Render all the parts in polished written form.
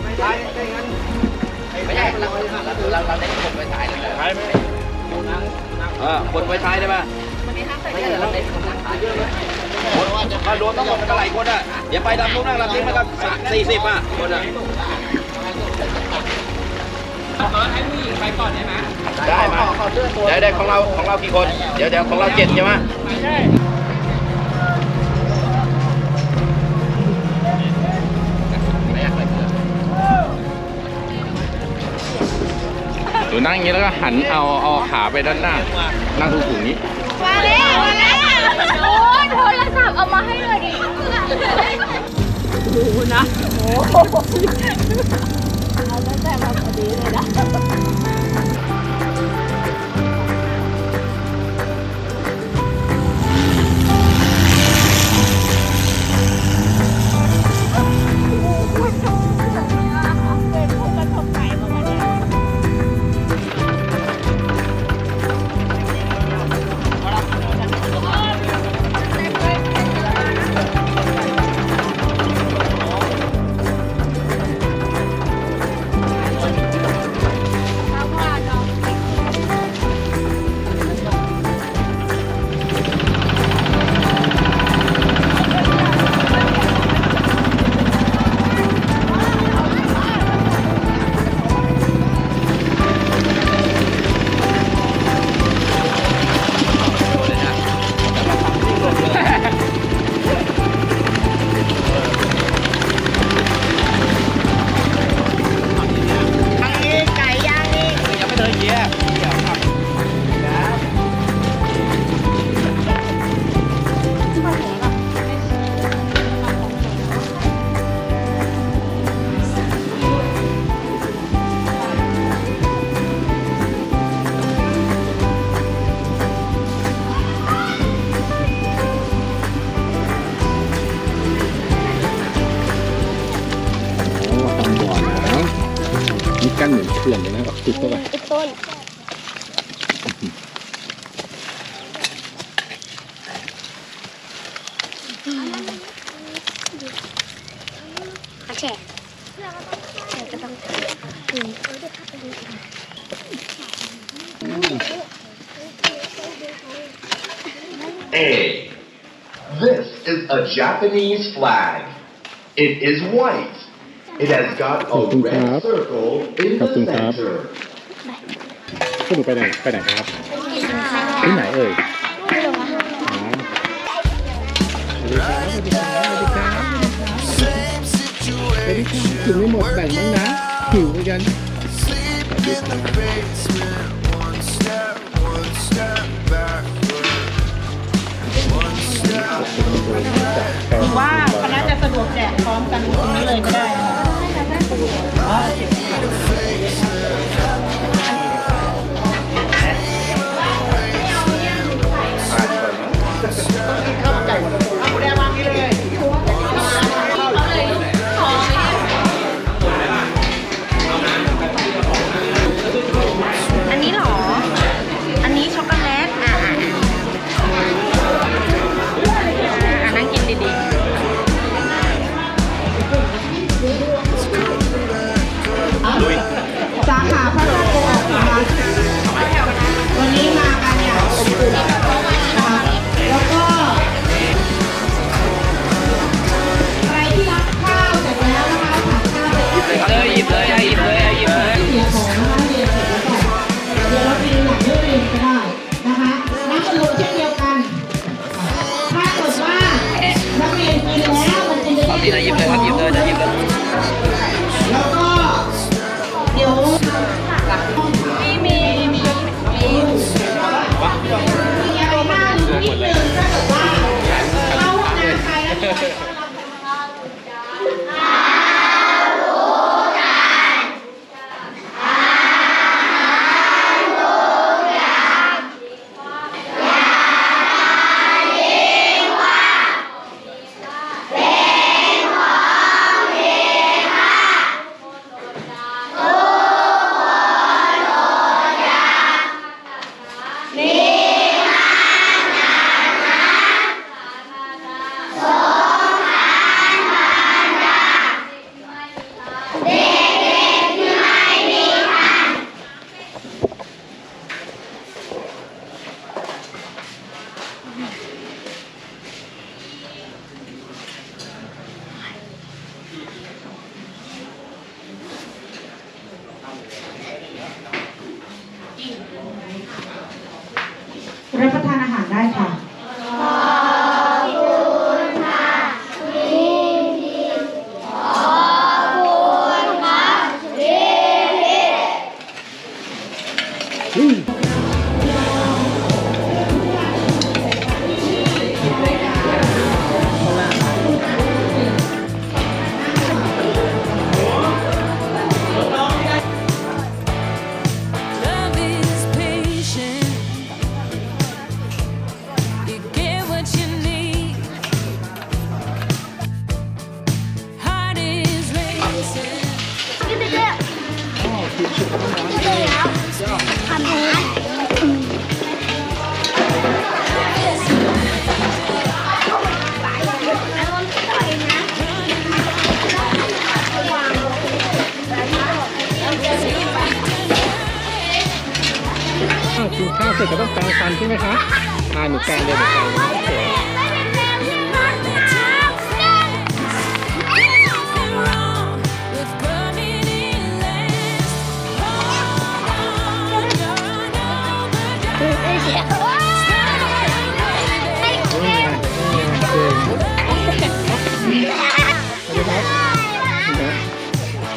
ไม่ใช่เราได้คนไปถ่ายเลยคนไปถ่ายได้ป่ะไม่ใช่เราได้คนนั่งถ่ายคนรวมทั้งหมดเท่าไหร่คนอ่ะเดี๋ยวไปดำนู้นนั่งลำนี้มันก็40อ่ะคนอ่ะให้ผู้หญิงไปก่อนได้ไหมได้มาได้ของเรากี่คนเดี๋ยวของเรา7ใช่ไหมหนูนั่งอย่างนี้แล้วก็หันเอาขาไปด้านหน้านั่งถูๆนี้มาแล้วโอ้ยโทรศัพท์เอามาให้เลยดิดูนะโอ้เอาตั้งแต่มาพอดีเลยนะกั้นเหมือนเขื่อนเลยนะแบบติดเข้าไปต้นแฉะก็ต้องThis is a Japanese flag. It is white. It has got a red circle in the center. พวกหนูไปไหนครับที่ไหนเอ่ยกินไม่หมดแบ่งบ้างนะหิวเหมือนกันว่าคณะจะสะดวกแจกพร้อมกันตรงนี้เลยก็ได้อันนี้หรออันนี้ช็อกโกแลตนั่งกินดีๆสาขาพระรามโกออกนะคะวันนี้มากันอย่างอบอุ่นนะคะแล้วก็ใครที่รับข้าวเสร็จแล้วนะคะสั่งข้าวไปหยิบเลยเสียของนะคะเรียนเสร็จแล้วก็เดี๋ยวเรากินหลังเลิกเรียนก็ได้นะคะนักเรียนเช่นเดียวกันถ้าเกิดว่านักเรียนกินแล้วมันจะได้หยิบเลยแล้วก็เดี๋ยวมียาวมากนิดนึงถ้าเกิดว่าเข้าห้องน้ำไปแล้ว รับประทานอาหารได้ค่ะกินข้าวเสร็จก็ต้องแปรงฟันใช่ไหมคะหนูแปรงเลยหนูแปรงเลย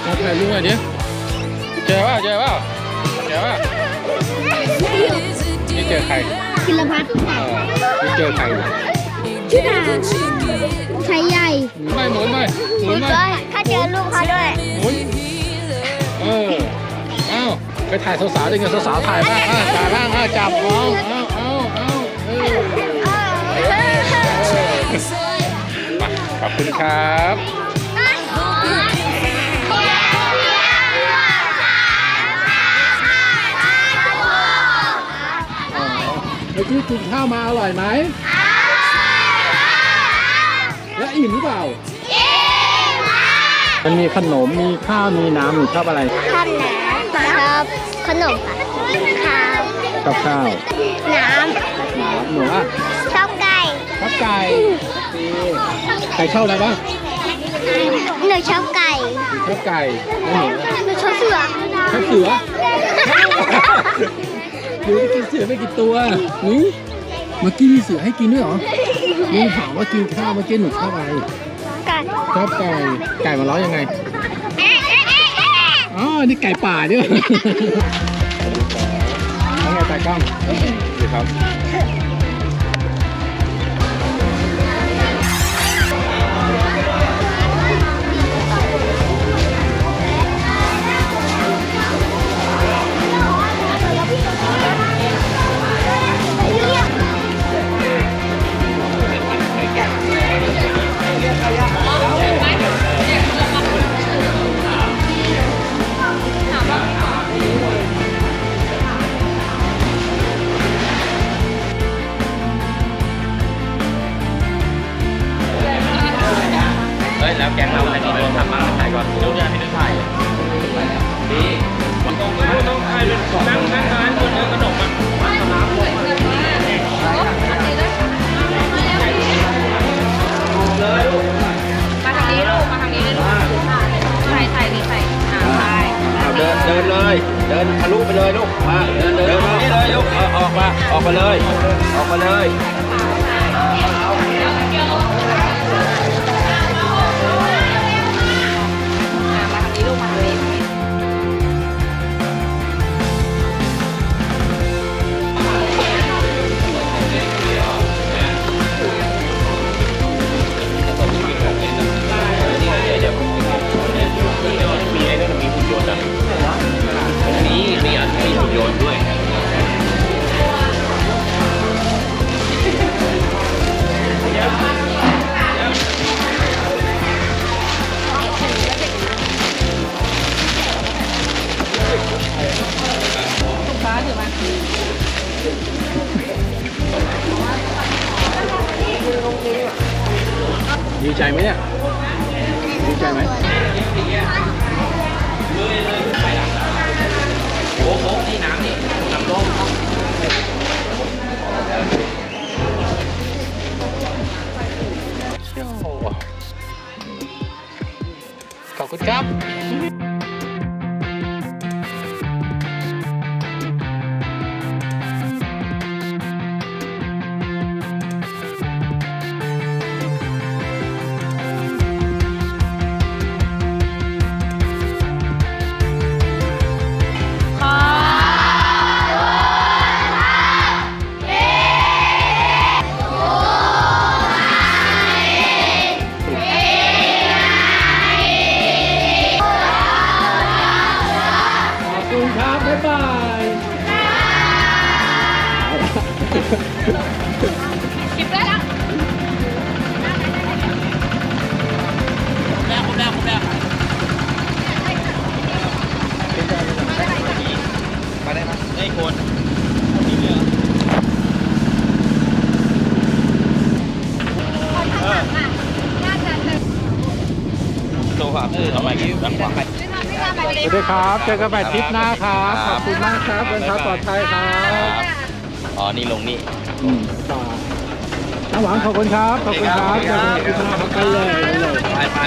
มาถ่ายรูปหน่อยดิเจอป่ะนี่เจอใคร พิรพัฒน์ นี่เจอใคร ชื่อดาชายใหญ่ หมุนไหม ถ้าเจอลูกเขาด้วย หมุนเอ้าไปถ่ายสาวๆดิเงี้ยสาวๆถ่ายบ้างถ่ายบ้างจับเอาขอบคุณครับเมื่อกี้กินข้าวมาอร่อยไหมและอิ่มหรือเปล่ามันมีขนมมีข้าวมีน้ำหนูชอบอะไร ชอบน้ำชอบขนมค่ะ ชอบข้าว น้ หนูอ่ะ ำชอบไก่ ชอบไก่ไก่ชอบอะไรบ้าง หนูชอบไก่ ชอบไก่แล้วหนู หนูชอบเสือ ชอบเสือหนูจะกินเสือไปกี่ตัวเมื่อกี้มีเสือให้กินด้วยเหรอลุงถามว่ากินข้าวเมื่อกี้หนูชอบอะไร ไก่ ชอบไก่ไก่มาร้องยังไงอ๋อนี่ไก่ป่าด้วยน้องไงตากล้องดีครับแล้วแกงเราอะไรนี่โดนทำมาถ่ายก่อนเดี๋ยวจะให้นึกถ่ายดีต้องถ่ายเป็นนั่งร้านคนเดินขนมอ่ะมาทางนี้ลูกมาทางนี้เลยใส่นี่ใส่เดินเลยเดินทะลุไปเลยลูกมาเดินมานี่เลยลูกออกมาเลยดีใจไหมเนี่ยดีใจไหมโอ้โหนี่น้ำนี่น้ำต้มขอบคุณครับ ทำไมด้านขวา ไปทำที่งานไปเลย สวัสดีครับเจอกันใหม่ทริปหน้าครับขอบคุณมากครับเดินทางปลอดภัยครับ อ๋อนี่ลงนี่ ต่อน้าหวังขอบคุณครับขอบคุณครับเจอกันใหม่ทริปหน้าครับไปเลย ไป